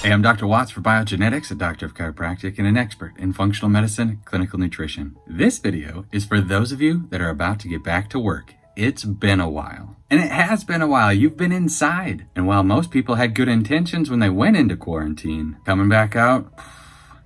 Hey, I'm Dr. Watts for Biogenetix, a doctor of chiropractic and an expert in functional medicine and clinical nutrition. This video is for those of you that are about to get back to work. It's been a while. And it has been a while. You've been inside. And while most people had good intentions when they went into quarantine, coming back out,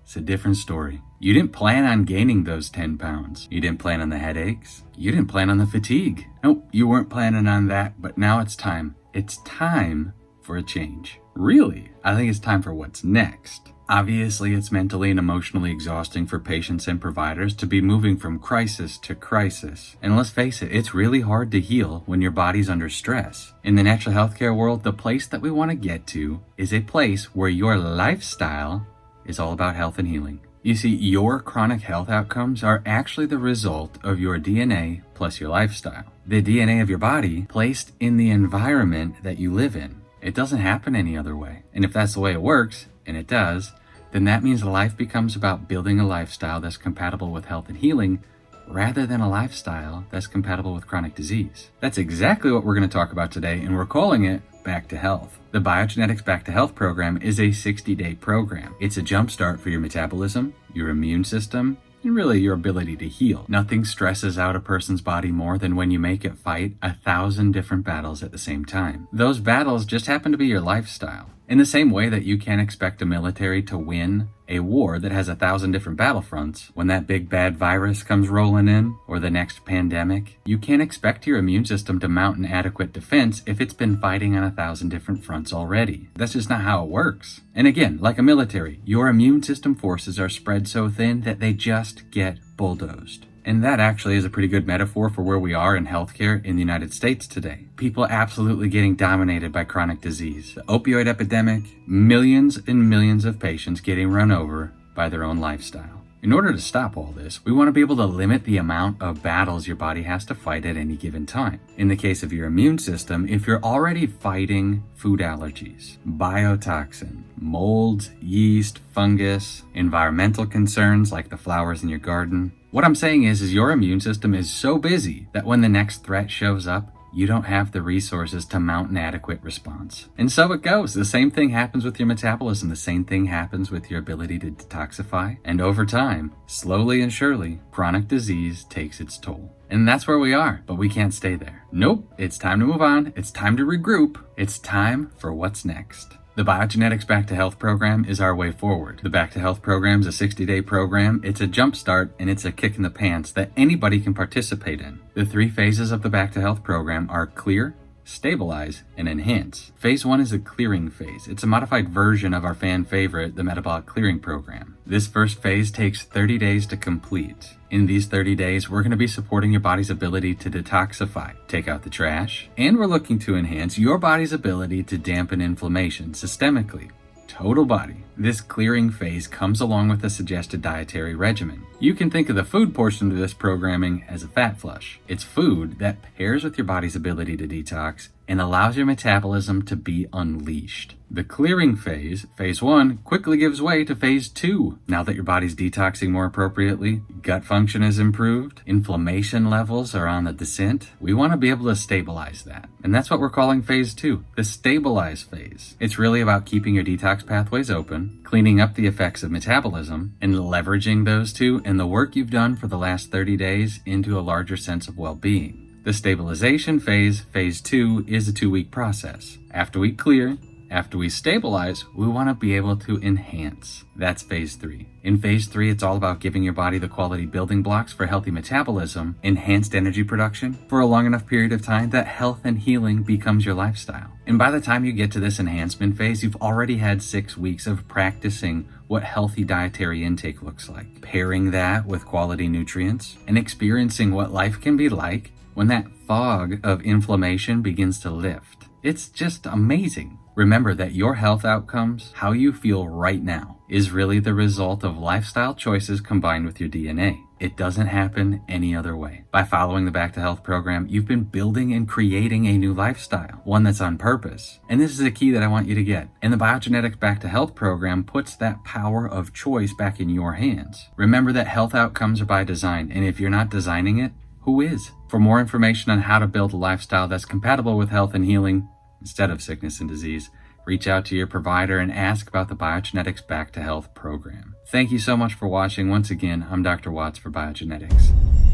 it's a different story. You didn't plan on gaining those 10 pounds. You didn't plan on the headaches. You didn't plan on the fatigue. Nope, you weren't planning on that, but now it's time. It's time for a change. Really, I think it's time for what's next. Obviously, it's mentally and emotionally exhausting for patients and providers to be moving from crisis to crisis. And let's face it, it's really hard to heal when your body's under stress. In the natural healthcare world, the place that we want to get to is a place where your lifestyle is all about health and healing. You see, your chronic health outcomes are actually the result of your DNA plus your lifestyle. The DNA of your body placed in the environment that you live in. It doesn't happen any other way. And if that's the way it works, and it does, then that means life becomes about building a lifestyle that's compatible with health and healing rather than a lifestyle that's compatible with chronic disease. That's exactly what we're going to talk about today, and we're calling it Back to Health. The Biogenetix Back to Health program is a 60-day program. It's a jumpstart for your metabolism, your immune system, and really your ability to heal. Nothing stresses out a person's body more than when you make it fight 1,000 different battles at the same time. Those battles just happen to be your lifestyle. In the same way that you can't expect a military to win a war that has 1,000 different battlefronts, when that big bad virus comes rolling in, or the next pandemic, you can't expect your immune system to mount an adequate defense if it's been fighting on 1,000 different fronts already. That's just not how it works. And again, like a military, your immune system forces are spread so thin that they just get bulldozed. And that actually is a pretty good metaphor for where we are in healthcare in the United States today. People absolutely getting dominated by chronic disease. The opioid epidemic, millions and millions of patients getting run over by their own lifestyle. In order to stop all this, we want to be able to limit the amount of battles your body has to fight at any given time. In the case of your immune system, if you're already fighting food allergies, biotoxin, molds, yeast, fungus, environmental concerns like the flowers in your garden, what I'm saying is your immune system is so busy that when the next threat shows up, you don't have the resources to mount an adequate response. And so it goes. The same thing happens with your metabolism. The same thing happens with your ability to detoxify. And over time, slowly and surely, chronic disease takes its toll. And that's where we are, but we can't stay there. Nope, it's time to move on. It's time to regroup. It's time for what's next. The Biogenetix Back to Health program is our way forward. The Back to Health program is a 60-day program. It's a jumpstart and it's a kick in the pants that anybody can participate in. The 3 phases of the Back to Health program are clear, stabilize, and enhance. Phase 1 is a clearing phase. It's a modified version of our fan favorite, the metabolic clearing program. This first phase takes 30 days to complete. In these 30 days, we're going to be supporting your body's ability to detoxify, take out the trash, and we're looking to enhance your body's ability to dampen inflammation systemically. Total body. This clearing phase comes along with a suggested dietary regimen. You can think of the food portion of this programming as a fat flush. It's food that pairs with your body's ability to detox and allows your metabolism to be unleashed. The clearing phase, phase 1, quickly gives way to phase 2. Now that your body's detoxing more appropriately, gut function is improved, inflammation levels are on the descent, we want to be able to stabilize that. And that's what we're calling phase 2, the stabilize phase. It's really about keeping your detox pathways open, cleaning up the effects of metabolism, and leveraging those two and the work you've done for the last 30 days into a larger sense of well-being. The stabilization phase, phase 2, is a 2-week process. After we clear, after we stabilize, we want to be able to enhance. That's phase 3. In phase 3, it's all about giving your body the quality building blocks for healthy metabolism, enhanced energy production for a long enough period of time that health and healing becomes your lifestyle. And by the time you get to this enhancement phase, you've already had 6 weeks of practicing what healthy dietary intake looks like, pairing that with quality nutrients, and experiencing what life can be like when that fog of inflammation begins to lift. It's just amazing. Remember that your health outcomes, how you feel right now, is really the result of lifestyle choices combined with your DNA. It doesn't happen any other way. By following the Back to Health program, you've been building and creating a new lifestyle, one that's on purpose. And this is a key that I want you to get. And the Biogenetix Back to Health program puts that power of choice back in your hands. Remember that health outcomes are by design, and if you're not designing it, who is? For more information on how to build a lifestyle that's compatible with health and healing instead of sickness and disease, reach out to your provider and ask about the Biogenetix Back to Health program. Thank you so much for watching. Once again, I'm Dr. Watts for Biogenetix.